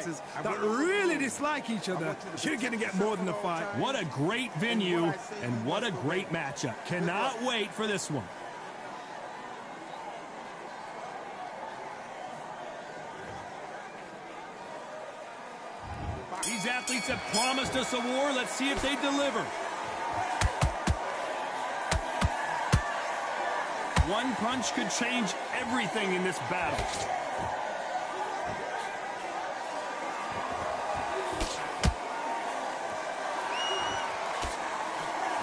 fighters that really dislike each other. You're going to get more than a fight. What a great venue and what a great matchup. Cannot wait for this one. These athletes have promised us a war. Let's see if they deliver. One punch could change everything in this battle.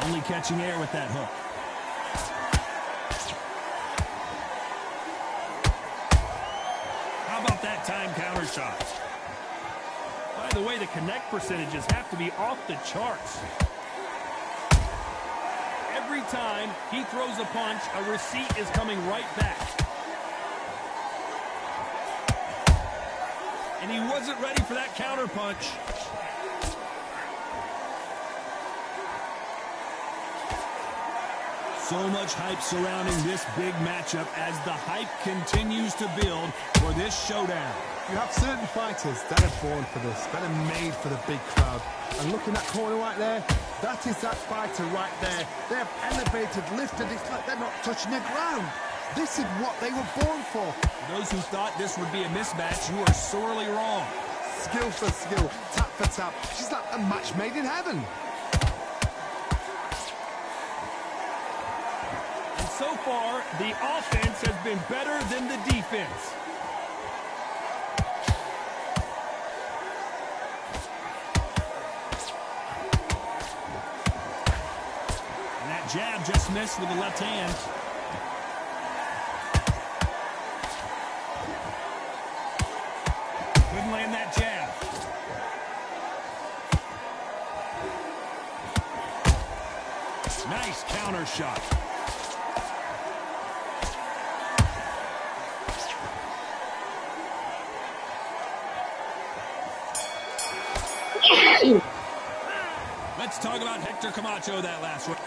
Only catching air with that hook. How about that time counter shot? By the way, the connect percentages have to be off the charts. Every time he throws a punch, a receipt is coming right back. And he wasn't ready for that counter punch. So much hype surrounding this big matchup as the hype continues to build for this showdown. You have certain fighters that are born for this, that are made for the big crowd. And look in that corner right there, that is that fighter right there. They have elevated, lifted, it's like they're not touching the ground. This is what they were born for. Those who thought this would be a mismatch, you are sorely wrong. Skill for skill, tap for tap. She's like a match made in heaven. And so far, the offense has been better than the defense. Jab just missed with the left hand. Couldn't land that jab. Nice counter shot. Let's talk about Hector Camacho that last round.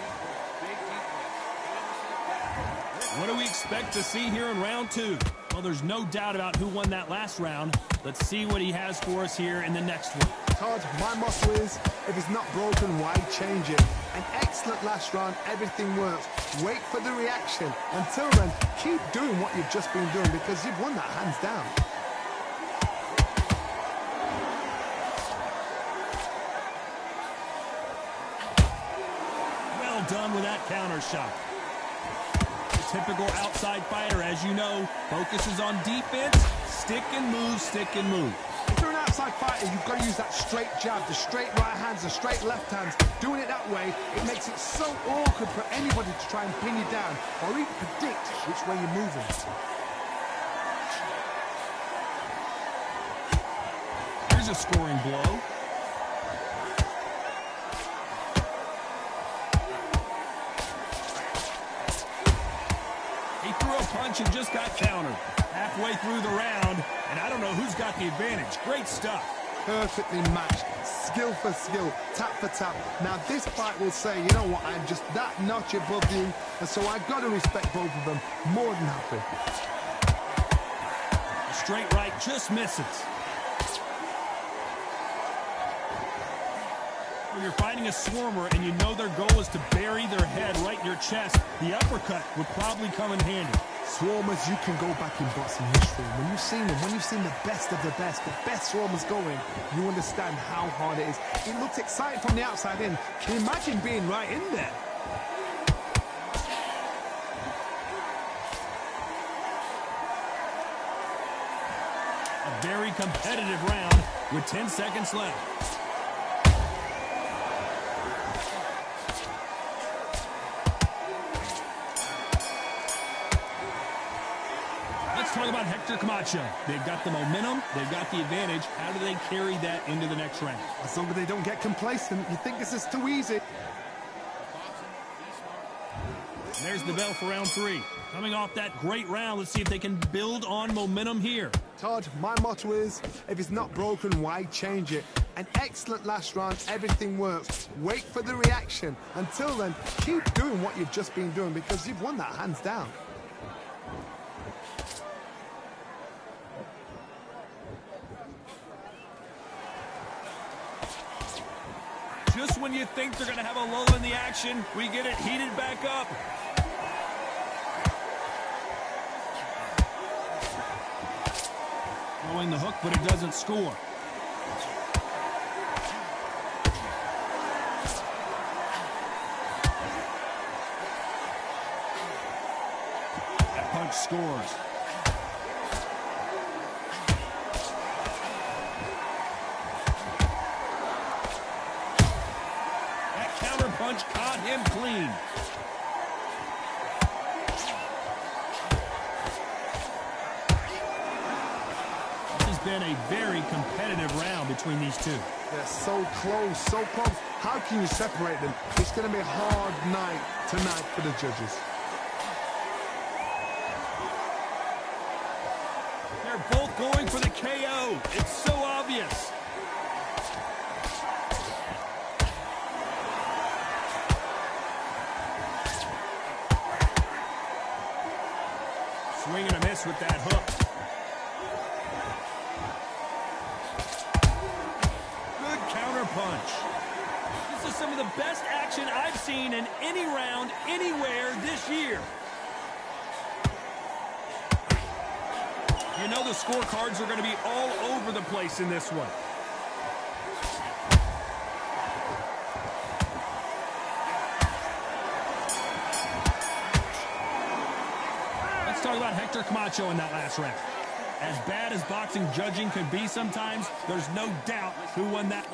What do we expect to see here in round two? Well, there's no doubt about who won that last round. Let's see what he has for us here in the next one. Todd, my motto is, if it's not broken, why change it? An excellent last round, everything works. Wait for the reaction. Until then, keep doing what you've just been doing because you've won that hands down. Well done with that counter shot. Typical outside fighter, as you know, focuses on defense, stick and move, stick and move. If you're an outside fighter, you've got to use that straight jab, the straight right hands, the straight left hands. Doing it that way, it makes it so awkward for anybody to try and pin you down or even predict which way you're moving. Here's a scoring blow. Punch and just got countered. Halfway through the round, and I don't know who's got the advantage. Great stuff. Perfectly matched. Skill for skill, tap for tap. Now this fight will say, you know what, I'm just that notch above you, and so I've got to respect both of them. More than happy. A straight right just misses. When you're fighting a swarmer and you know their goal is to bury their head right in your chest, the uppercut would probably come in handy. Swarmers, you can go back in boxing history. When you've seen them, when you've seen the best of the best swarmers going, you understand how hard it is. It looks exciting from the outside in. Can you imagine being right in there? A very competitive round with 10 seconds left. Talk about Hector Camacho. They've got the momentum, they've got the advantage. How do they carry that into the next round? As long as they don't get complacent, you think this is too easy. And there's the bell for round three. Coming off that great round, let's see if they can build on momentum here. Todd, my motto is, if it's not broken, why change it? An excellent last round, everything works. Wait for the reaction. Until then, keep doing what you've just been doing because you've won that hands down. Just when you think they're going to have a lull in the action, we get it heated back up. Throwing the hook, but it doesn't score. That punch scores. That counter punch caught him clean. Been a very competitive round between these two. They're so close, so close. How can you separate them? It's going to be a hard night tonight for the judges. They're both going for the KO. It's so obvious. Swing and a miss with that hook. Punch. This is some of the best action I've seen in any round, anywhere this year. You know the scorecards are going to be all over the place in this one. Let's talk about Hector Camacho in that last round. As bad as boxing judging could be sometimes, there's no doubt who won that.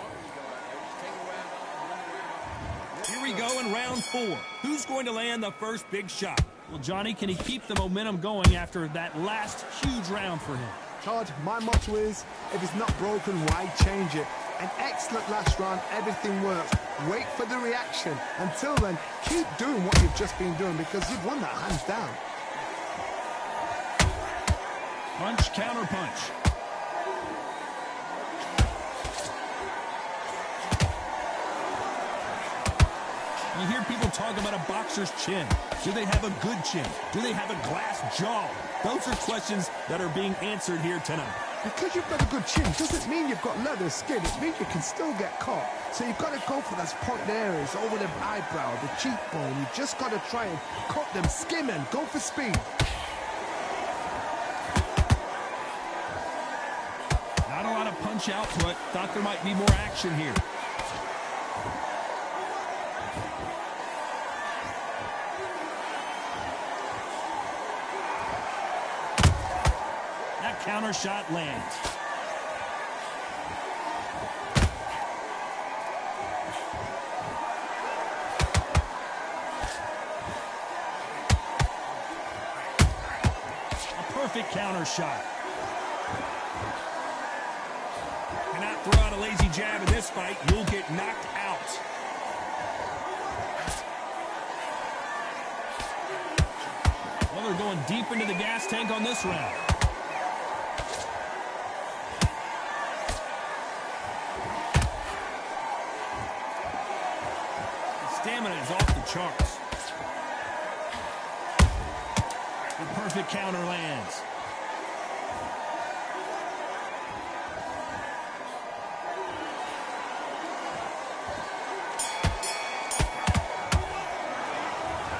Here we go in round 4. Who's going to land the first big shot? Well, Johnny, can he keep the momentum going after that last huge round for him? Todd, my motto is, if it's not broken, why change it? An excellent last round, everything works. Wait for the reaction. Until then, keep doing what you've just been doing because you've won that hands down. Punch, counter punch. You hear people talk about a boxer's chin. Do they have a good chin? Do they have a glass jaw? Those are questions that are being answered here tonight. Because you've got a good chin doesn't mean you've got leather skin. It means you can still get caught. So you've got to go for those pointed areas over the eyebrow, the cheekbone. You've just got to try and cut them, skim and go for speed. Not a lot of punch output. Thought there might be more action here. That counter shot lands. A perfect counter shot. Cannot throw out a lazy jab in this fight. You'll get knocked out. Well, they're going deep into the gas tank on this round. The stamina is off the charts. The perfect counter lands.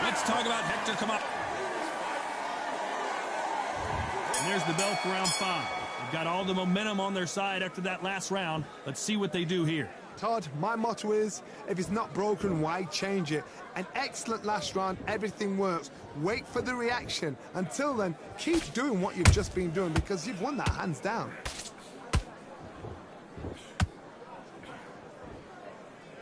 Let's talk about Hector Camacho. And there's the bell for round 5. They've got all the momentum on their side after that last round. Let's see what they do here. Todd, my motto is, if it's not broken, why change it? An excellent last round, everything works. Wait for the reaction. Until then, keep doing what you've just been doing because you've won that hands down.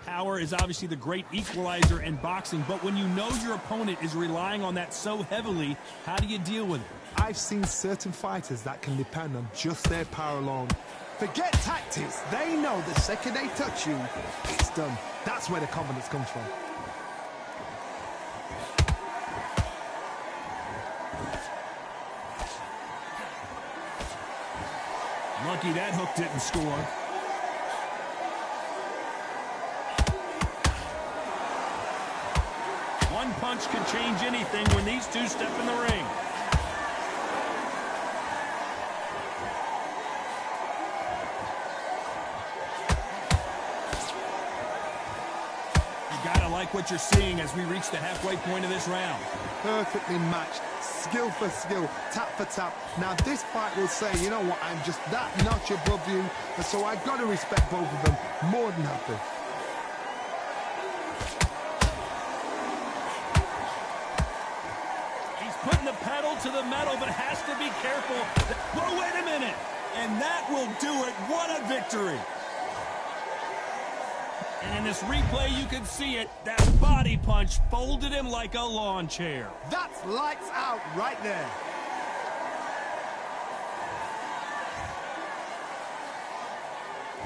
Power is obviously the great equalizer in boxing, but when you know your opponent is relying on that so heavily, how do you deal with it? I've seen certain fighters that can depend on just their power alone. Forget tactics. They know the second they touch you, it's done. That's where the confidence comes from. Lucky that hook didn't score. One punch can change anything when these two step in the ring. like what you're seeing as we reach the halfway point of this round. Perfectly matched, skill for skill, tap for tap. Now this fight will say, you know what, I'm just that notch above you, and so I've got to respect both of them more than happy. He's putting the pedal to the metal, but has to be careful. Whoa, wait a minute! And that will do it. What a victory! And in this replay, you can see it. That body punch folded him like a lawn chair. That's lights out right there.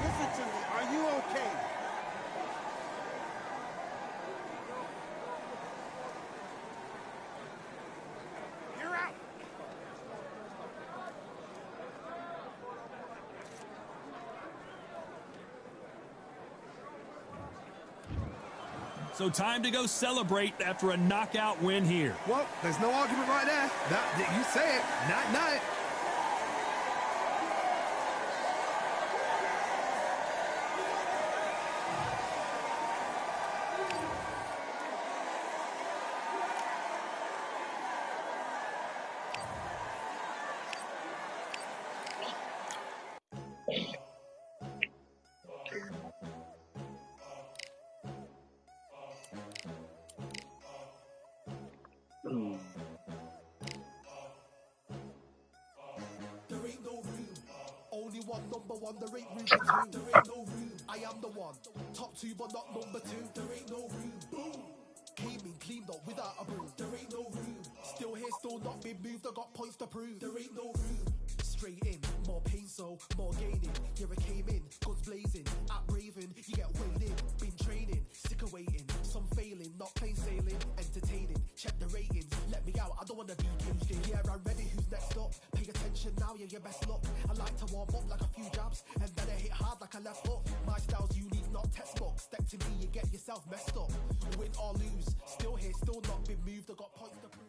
Listen to me. Are you okay? You're out. So time to go celebrate after a knockout win here. Well, there's no argument right there. You say it. Night-night. There ain't no room. Only one number one, there ain't room for two. There ain't no room. I am the one. Top two, but not number two. There ain't no room. Boom. Came in, cleaned up without a broom. There ain't no room. Still here, still not been moved. I got points to prove. There ain't no room. Straight in, more pain, so more gaining. Here I came in, guns blazing. At Raven, you get weighed in. Been training, sick of waiting. Some failing, not plain sailing. Entertaining, check the ratings. Let me out, I don't wanna be caged in. Yeah, I'm ready, who's next up? Pay attention now, yeah, your best luck. I like to warm up like a few jabs, and then I hit hard like a left hook. My style's unique, not textbook. Step to me, you get yourself messed up. Win or lose, still here, still not been moved. I got points to prove.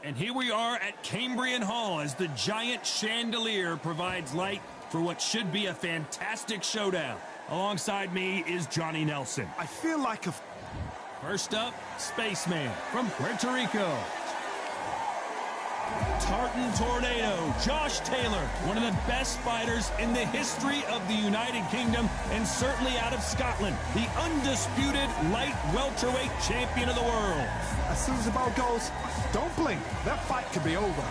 And here we are at Cambrian Hall as the giant chandelier provides light for what should be a fantastic showdown. Alongside me is Johnny Nelson. I feel like a... First up, Spaceman from Puerto Rico. Tartan Tornado, Josh Taylor, one of the best fighters in the history of the United Kingdom and certainly out of Scotland, the undisputed light welterweight champion of the world. As soon as the ball goes, don't blink. That fight could be over.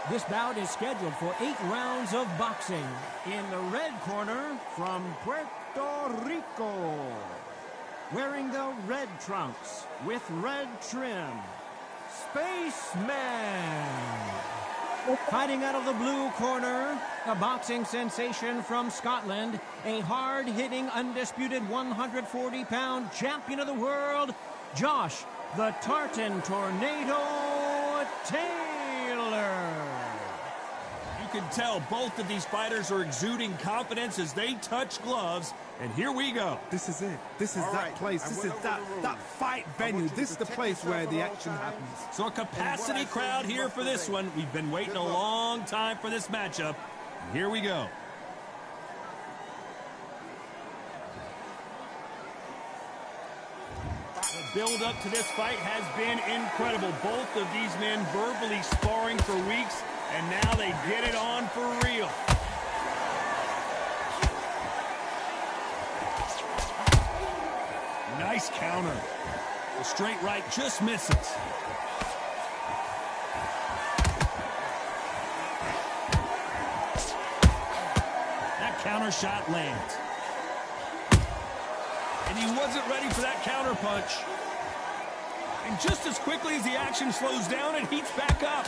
This bout is scheduled for 8 rounds of boxing. In the red corner, from Puerto Rico, wearing the red trunks with red trim, Spaceman. Fighting out of the blue corner, a boxing sensation from Scotland, a hard-hitting, undisputed 140-pound champion of the world, Josh the Tartan Tornado Taylor. You can tell both of these fighters are exuding confidence as they touch gloves, and here we go. This is it. This is that place. This is that fight venue. This is the place where the action happens. So a capacity crowd here for this one. We've been waiting a long time for this matchup. Here we go. The build up to this fight has been incredible. Both of these men verbally sparring for weeks, and now they get it on for real. Nice counter. The straight right just misses. That counter shot lands. And he wasn't ready for that counter punch. And just as quickly as the action slows down, it heats back up.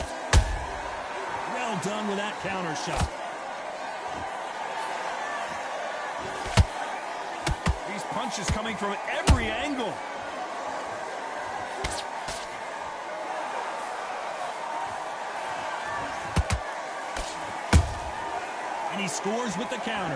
Well done with that counter shot. These punches coming from every angle. he scores with the counter.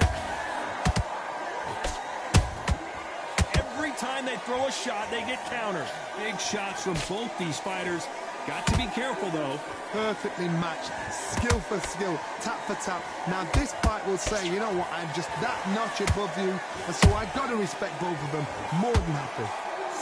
Every time they throw a shot, they get countered. Big shots from both these fighters. Got to be careful, though. Perfectly matched, skill for skill, tap for tap. Now this fight will say, you know what, I'm just that notch above you, and so I've got to respect both of them. More than happy.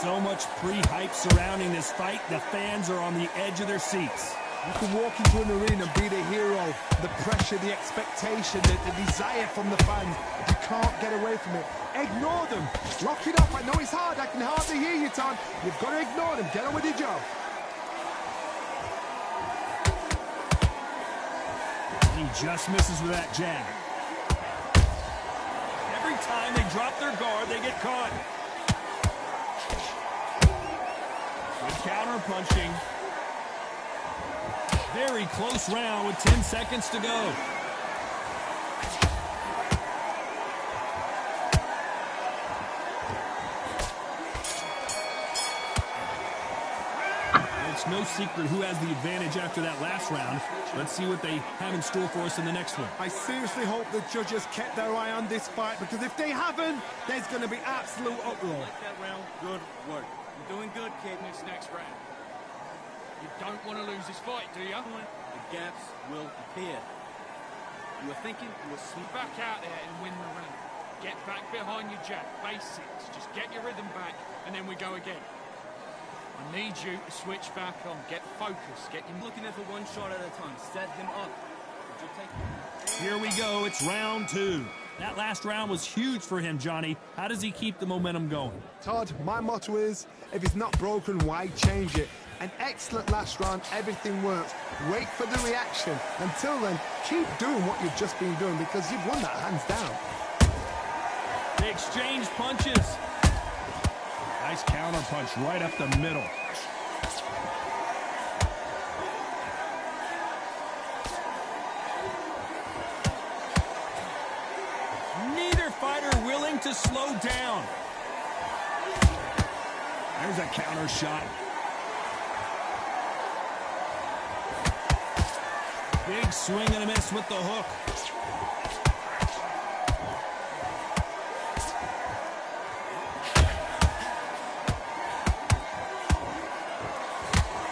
So much pre-hype surrounding this fight, the fans are on the edge of their seats. You can walk into an arena and be the hero. The pressure, the expectation, the desire from the fans. You can't get away from it. Ignore them. Lock it up. I know it's hard. I can hardly hear you, Todd. You've got to ignore them. Get on with your job. He just misses with that jab. Every time they drop their guard, they get caught. Good counter punching. Very close round with 10 seconds to go. It's no secret who has the advantage after that last round. Let's see what they have in store for us in the next one. I seriously hope the judges kept their eye on this fight, because if they haven't, there's going to be absolute uproar. Like that round, good work. You're doing good, kid, in this next round. You don't want to lose this fight, do you? The gaps will appear. You were thinking you were Be back out there and win the round. Get back behind your jab. Basics. Just get your rhythm back, and then we go again. I need you to switch back on. Get focused. Get your... looking at for one shot at a time. Set him up. Would you take him? Here we go. It's round 2. That last round was huge for him, Johnny. How does he keep the momentum going? Todd, my motto is, if it's not broken, why change it? An excellent last round, everything works. Wait for the reaction. Until then, keep doing what you've just been doing, because you've won that hands down. They exchange punches. Nice counter punch right up the middle. Neither fighter willing to slow down. There's a counter shot. Big swing and a miss with the hook.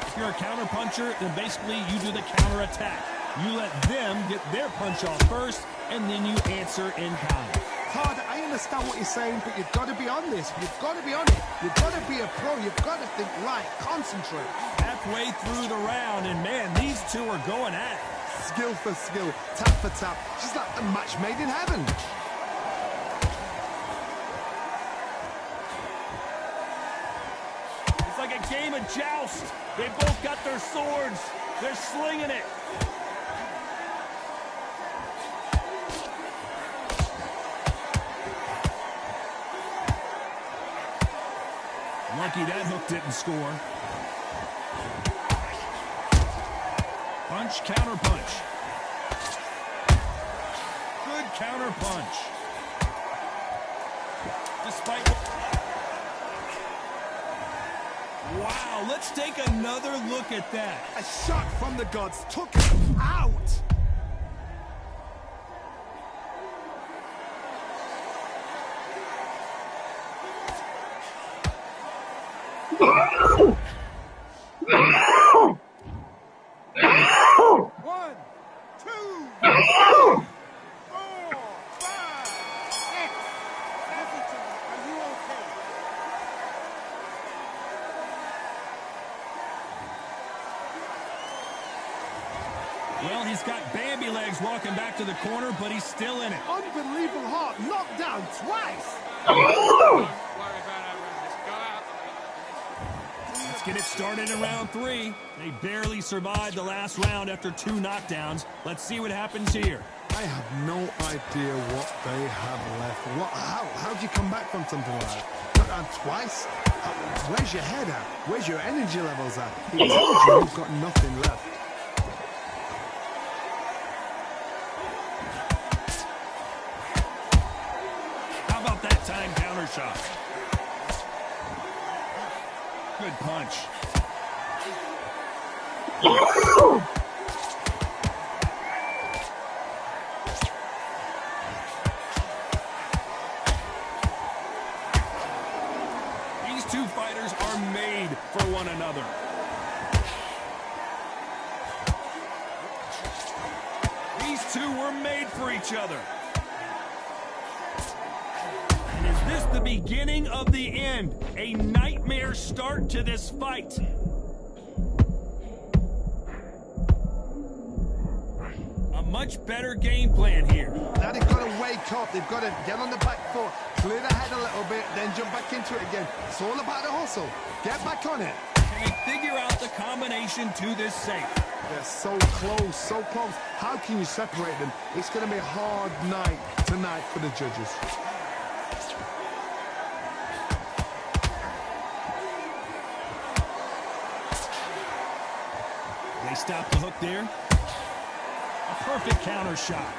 If you're a counter puncher, then basically you do the counter attack. You let them get their punch off first, and then you answer in kind. Todd, I understand what you're saying, but you've got to be on this. You've got to be on it. You've got to be a pro. You've got to think right. Concentrate. Halfway through the round, and man, these two are going at it. Skill for skill, tap for tap. Just like a match made in heaven. It's like a game of joust. They both got their swords. They're slinging it. Lucky that hook didn't score. Punch, counter punch. Good counter punch. Despite... Wow, let's take another look at that. A shot from the gods took him out. One, two, 4, 5, 6. Everton, are you okay? Well, he's got Bambi legs walking back to the corner, but he's still in it. Unbelievable heart, knocked down twice. Don't worry about our round. Let's go out. Let's get it started in round 3. They barely survived the last round after 2 knockdowns. Let's see what happens here. I have no idea what they have left. How do you come back from something like that? Knocked down twice? Where's your head at? Where's your energy levels at? It tells you you've got nothing left. How about that time counter shot? Good punch. one another. These two were made for each other. And is this the beginning of the end? A nightmare start to this fight. A much better game plan here. Now they've got to wake up. They've got to get on the back foot, clear the head a little bit, then jump back into it again. It's all about the hustle. Get back on it. Can they figure out the combination to this safe? They're so close, so close. How can you separate them? It's going to be a hard night tonight for the judges. They stop the hook there. A perfect counter shot.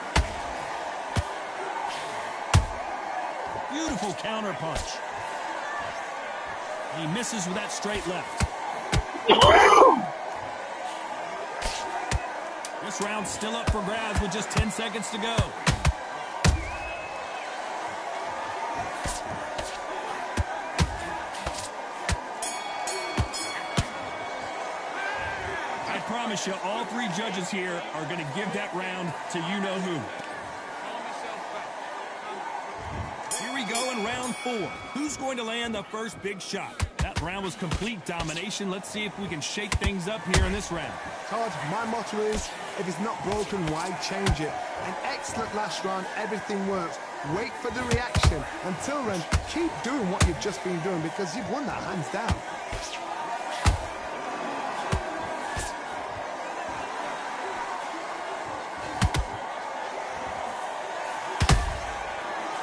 Beautiful counter punch. He misses with that straight left. This round's still up for grabs with just 10 seconds to go. I promise you, all three judges here are going to give that round to you-know-who. Here we go in round 4. Who's going to land the first big shot? That round was complete domination. Let's see if we can shake things up here in this round. Todd, my motto is, if it's not broken, why change it? An excellent last round, everything works. Wait for the reaction. Until then, keep doing what you've just been doing because you've won that hands down.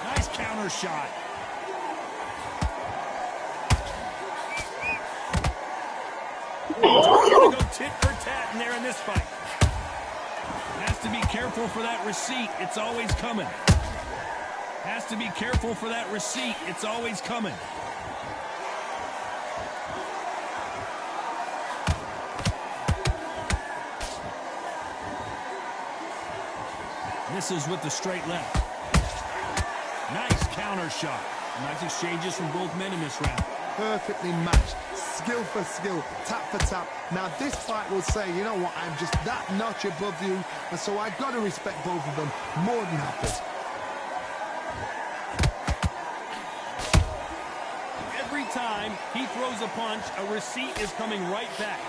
Nice counter shot. We're going to go tit for tat in there in this fight. Has to be careful for that receipt. It's always coming. Has to be careful for that receipt. It's always coming. Misses with the straight left. Nice counter shot. Nice exchanges from both men in this round. Perfectly matched, skill for skill, tap for tap. Now this fight will say, you know what, I'm just that notch above you, and so I've got to respect both of them more than happy. Every time he throws a punch, a receipt is coming right back.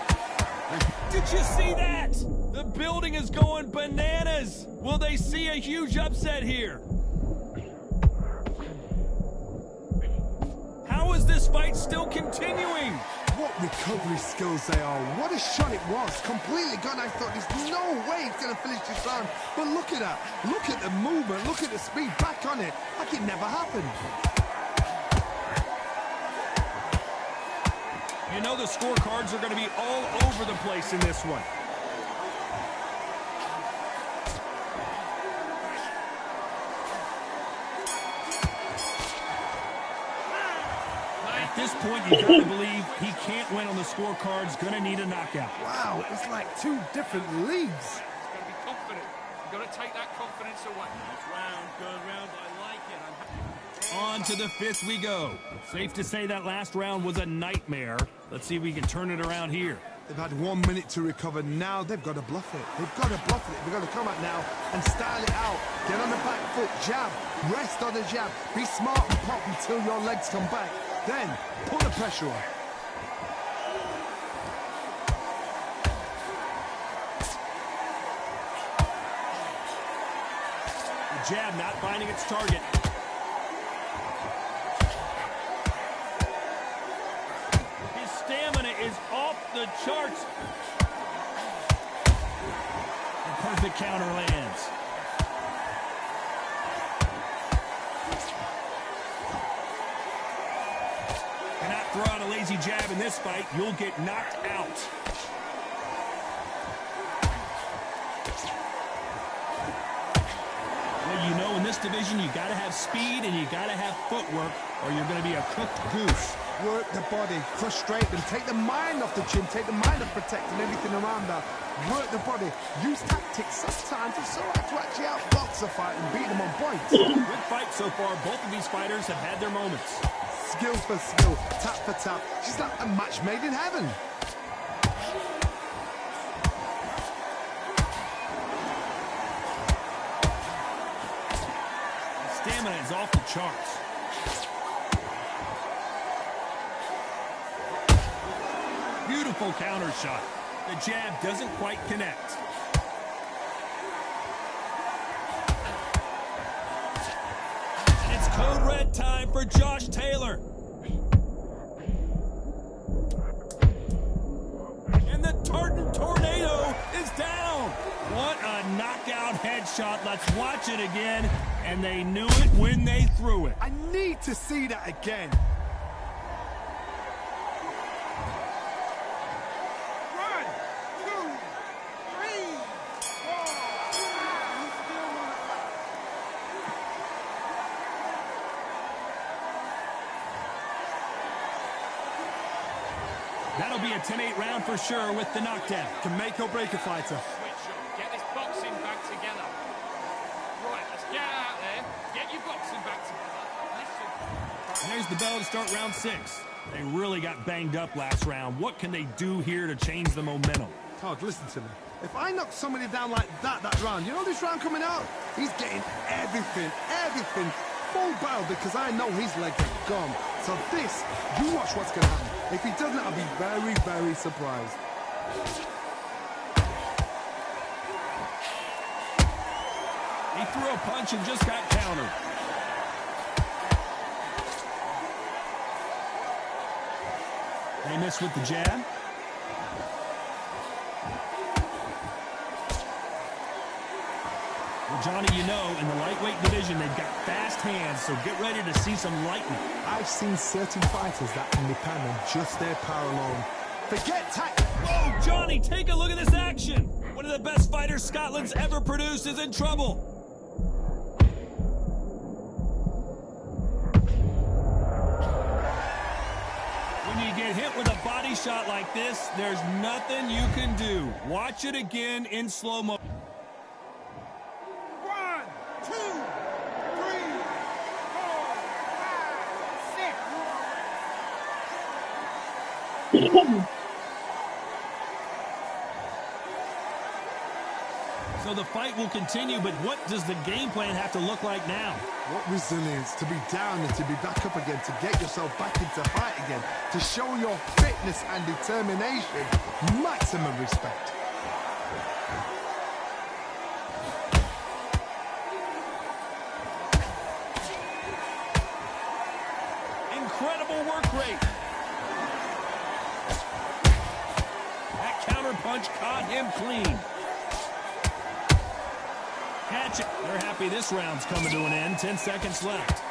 Did you see that? The building is going bananas. Will they see a huge upset here? How is this fight still continuing? What recovery skills they are. What a shot it was. Completely gone. I thought there's no way he's going to finish this round. But look at that. Look at the movement. Look at the speed. Back on it. Like it never happened. You know the scorecards are going to be all over the place in this one. At this point, you got to believe he can't win on the scorecards. Going to need a knockout. Wow, it's like two different leagues. He's got to be confident. You've got to take that confidence away. Good round. I like it. On to the 5th we go. Safe to say that last round was a nightmare. Let's see if we can turn it around here. They've had 1 minute to recover. Now they've got to bluff it. They've got to bluff it. They've got to come out now and style it out. Get on the back foot, jab, rest on the jab. Be smart and pop until your legs come back. Then put the pressure on. The jab not finding its target. His stamina is off the charts. The perfect counter lands. Cannot throw out a lazy jab in this fight. You'll get knocked out. Well, you know, in this division, you got to have speed and you got to have footwork, or you're going to be a cooked goose. Work the body, frustrate them, take the mind off the chin, take the mind off protecting everything around that. Work the body, use tactics sometimes to actually outbox a fight and beat them on points. Good fight so far. Both of these fighters have had their moments. skill for skill, tap for tap. She's like a match made in heaven. Stamina is off the charts. Beautiful counter shot. The jab doesn't quite connect. It's code red time for Josh Taylor. And the Tartan Tornado is down. What a knockout headshot. Let's watch it again. And they knew it when they threw it. I need to see that again. That'll be a 10-8 round for sure with the knockdown. Can make or break a fighter. Switch on. Get this boxing back together. Right, let's get out there. Get your boxing back together. Listen. There's the bell to start round 6. They really got banged up last round. What can they do here to change the momentum? Todd, listen to me. If I knock somebody down like that round, you know this round coming out? He's getting everything, full barrel, because I know his legs are gone. So this, you watch what's going to happen. If he doesn't, I'll be very, very surprised. He threw a punch and just got countered. They missed with the jab. Well, Johnny, you know, in the lightweight division, they've got fast hands, so get ready to see some lightning. I've seen certain fighters that can depend on just their power alone. Forget tactics. Whoa, Johnny, take a look at this action. One of the best fighters Scotland's ever produced is in trouble. When you get hit with a body shot like this, there's nothing you can do. Watch it again in slow-mo. 1, 2, 3, 4, 5, 6. So the fight will continue, but what does the game plan have to look like now? What resilience to be down and to be back up again, to get yourself back into fight again, to show your fitness and determination. Maximum respect. Incredible work rate. That counter punch caught him clean. Catch it. They're happy this round's coming to an end. 10 seconds left.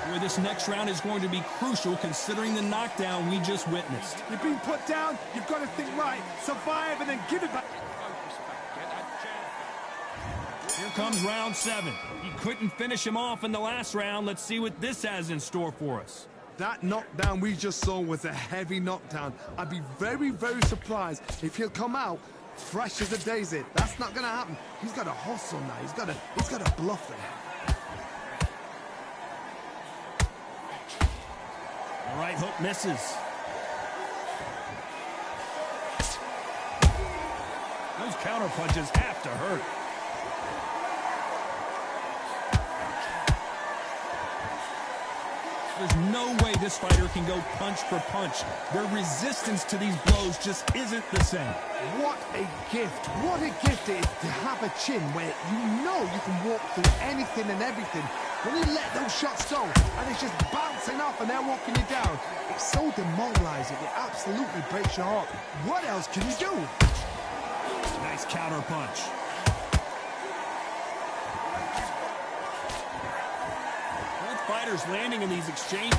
Boy, this next round is going to be crucial considering the knockdown we just witnessed. You've been put down, you've got to think right, survive and then give it back. Focus back. Get that jab back. Here comes round 7. He couldn't finish him off in the last round. Let's see what this has in store for us. That knockdown we just saw was a heavy knockdown. I'd be very, very surprised if he'll come out fresh as a daisy. That's not going to happen. He's got to hustle now. He's got to bluff it. All right, hook misses. Those counter punches have to hurt. There's no way this fighter can go punch for punch. Their resistance to these blows just isn't the same. What a gift. What a gift it is to have a chin where you know you can walk through anything and everything. When you let those shots go and it's just bouncing off and they're walking you down, it's so demoralizing. It absolutely breaks your heart. What else can you do? Nice counter punch. Fighters landing in these exchanges.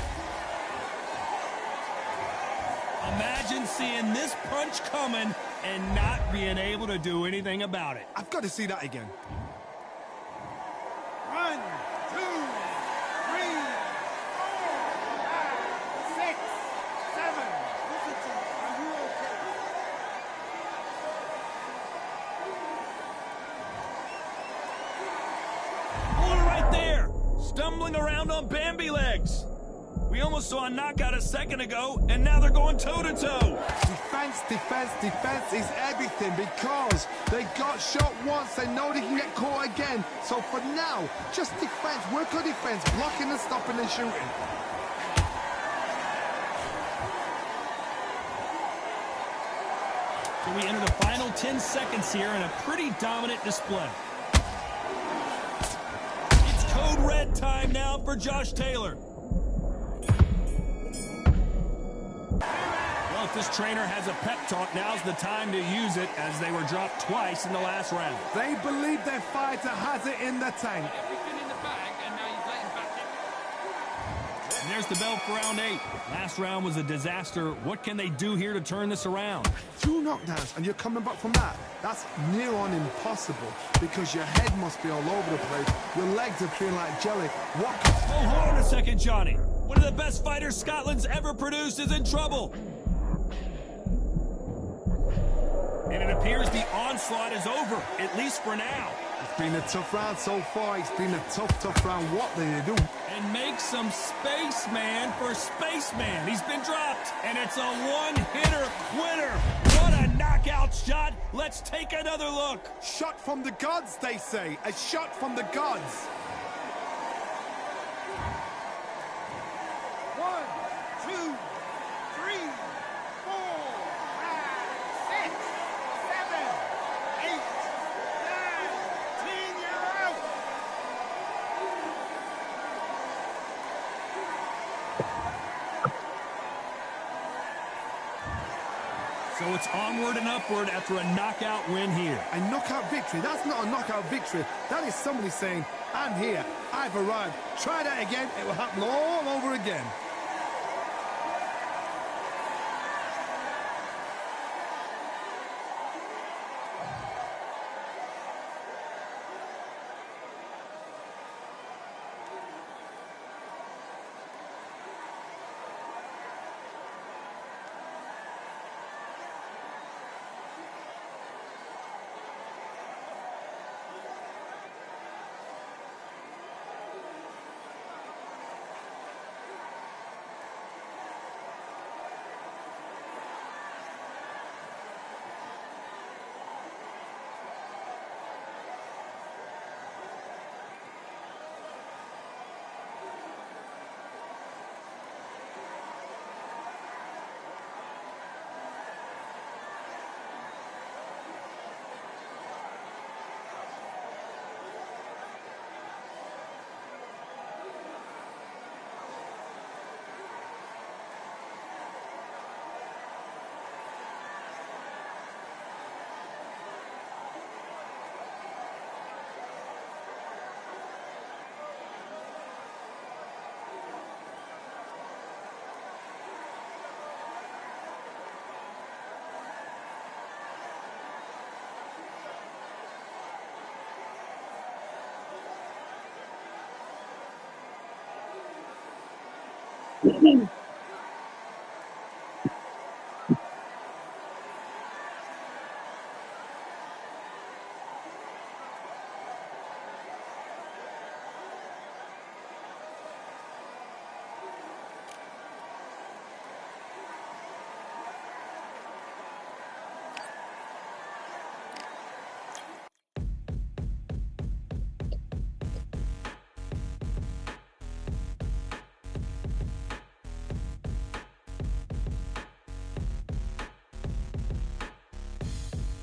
Imagine seeing this punch coming and not being able to do anything about it. I've got to see that again. 1, 2, 3, 4, 5, 6, 7. Listen to me. Are you okay? stumbling around on Bambi legs. We almost saw a knockout a second ago, and now they're going toe-to-toe. Defense, defense, defense is everything because they got shot once. They know they can get caught again. So for now, just defense, work on defense, blocking and stopping and shooting. So we enter the final 10 seconds here in a pretty dominant display. It's code red time now for Josh Taylor. Well, if this trainer has a pep talk, now's the time to use it as they were dropped twice in the last round. They believe their fighter has it in the tank. Everything in the bag, and now you've let him back in. And there's the bell for round 8. Last round was a disaster. What can they do here to turn this around? 2 knockdowns and you're coming back from that. That's near on impossible because your head must be all over the place. Your legs are feeling like jelly. What? Oh, hold on a second, Johnny. One of the best fighters Scotland's ever produced is in trouble. And it appears the onslaught is over, at least for now. It's been a tough round so far. It's been a tough round. What did they do? And make some space, man, for Spaceman. He's been dropped, and it's a one-hitter quitter. What a knockout shot. Let's take another look. Shot from the gods, they say. A shot from the gods. 1, 2, 3, 4, 5, 6, 7, 8, 9, 10, you're out. So it's onward and upward after a knockout win here. A knockout victory. That's not a knockout victory. That is somebody saying, I'm here. I've arrived. Try that again. It will happen all over again.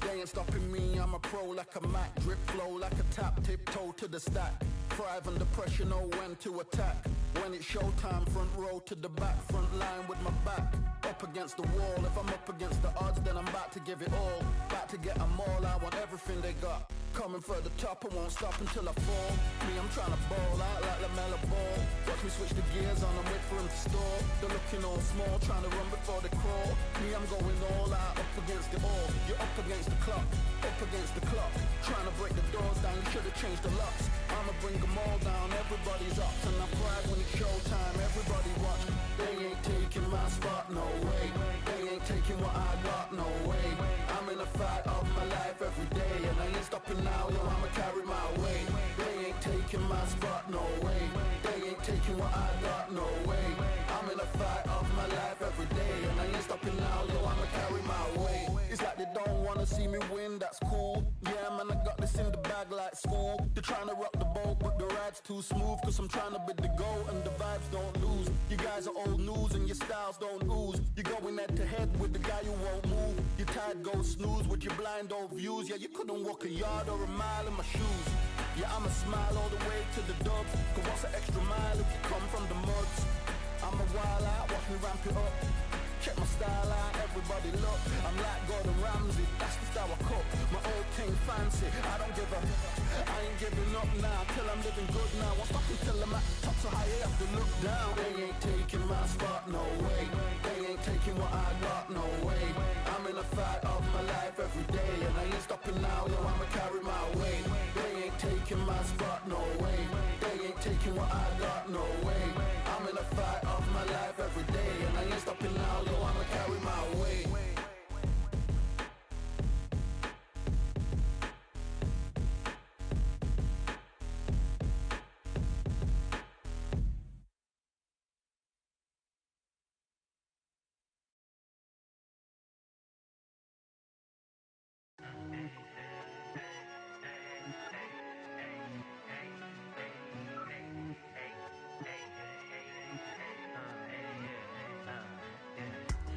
They ain't stopping me, I'm a pro like a Mac. Drip flow like a tap, tiptoe to the stack. Thrive under pressure, know when to attack. When it's showtime, front row to the back. Front line with my back up against the wall. If I'm up against the odds, then I'm about to give it all. About to get them all, I want everything they got. Coming for the top, I won't stop until I fall. Me, I'm trying to ball out like LaMelo Ball. Watch me switch the gears on and wait for him to stall. They're looking all small, trying to run before they crawl. Me, I'm going all out, up against the all. You're up against the clock, up against the clock. Trying to break the doors down, you should have changed the locks. I'ma bring them all down, everybody's up. And I pride when it's showtime, everybody watch. They ain't taking my spot, no way. They ain't taking what I got, no way. I'm in a fight of my life every day, and I ain't stopping now, yo, I'ma carry my weight. They ain't taking my spot, no way. They what I got, no way. I'm in a fight of my life every day, and I ain't stopping now, yo, I'ma carry my weight. It's like they don't wanna see me win, that's cool. Yeah, man, I got this in the bag like school. They're trying to rock the boat, but the ride's too smooth, cause I'm trying to bid the goal, and the vibes don't lose. You guys are old news, and your styles don't ooze. You're going head to head with the guy who won't move. Your tide goes snooze with your blind old views. Yeah, you couldn't walk a yard or a mile in my shoes. Yeah, I'ma smile all the way to the dubs, cause what's an extra mile if you come from the muds? I'm a wild out, watch me ramp it up. Check my style out, everybody look. I'm like Gordon Ramsay, that's the style I cook. My old thing fancy, I don't give a. I ain't giving up now, till I'm living good now. Won't stop until I'm at the top, so high you have to look down. They ain't taking my spot, no way. They ain't taking what I got, no way. I'm in a fight of my life every day, and I ain't stopping now, yo, I'ma carry my weight. They ain't taking my spot, no way. They ain't taking what I got, no way. I'm in a fight of my life every day, and I ain't stopping now, yo, I'ma carry my weight.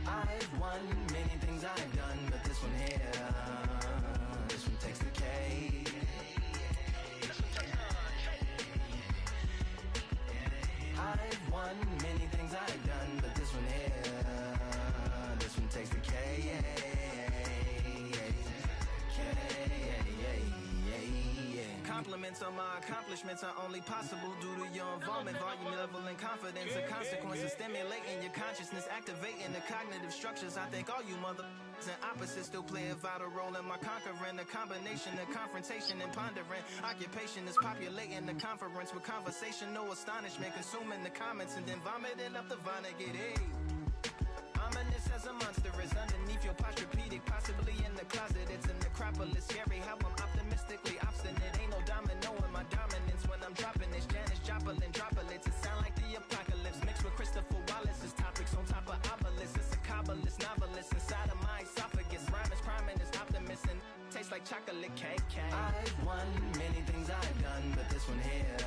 I've won many things I've done, but this one here, this one takes the cake. I've won many things I've done, but this one here, this one takes the cake. Compliments on my accomplishments are only possible due to your involvement, volume, level, and confidence. The consequences stimulating your consciousness, activating the cognitive structures. I think all you mother and opposites still play a vital role in my conquering. The combination of confrontation and pondering. Occupation is populating the conference with conversation, no astonishment, consuming the comments and then vomiting up the Vonnegut. Hey. Ominous as a monster is underneath your posturepedic, possibly in the closet. It's a necropolis, scary how I'm optimistically obstinate. Ain't no domino in my dominance when I'm dropping this. Janis Joplin droplets, it sound like the apocalypse mixed with Christopher Wallace's topics on top of obelisks. It's a kabbalist novelist inside of my esophagus. Rhyme is crime and it's optimist and tastes like chocolate cake. I've won many things I've done, but this one here,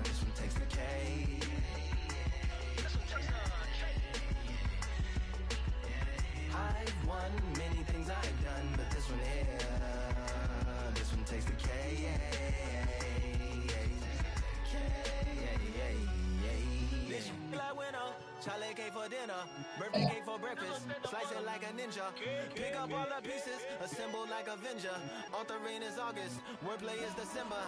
this one takes the cake. I've won many things I've done, but this one here, this one takes the cake. Like winner, Charlie cake for dinner, birthday cake for breakfast, slice it like a ninja, pick up all the pieces, assemble like Avenger, authoring is August, wordplay is December.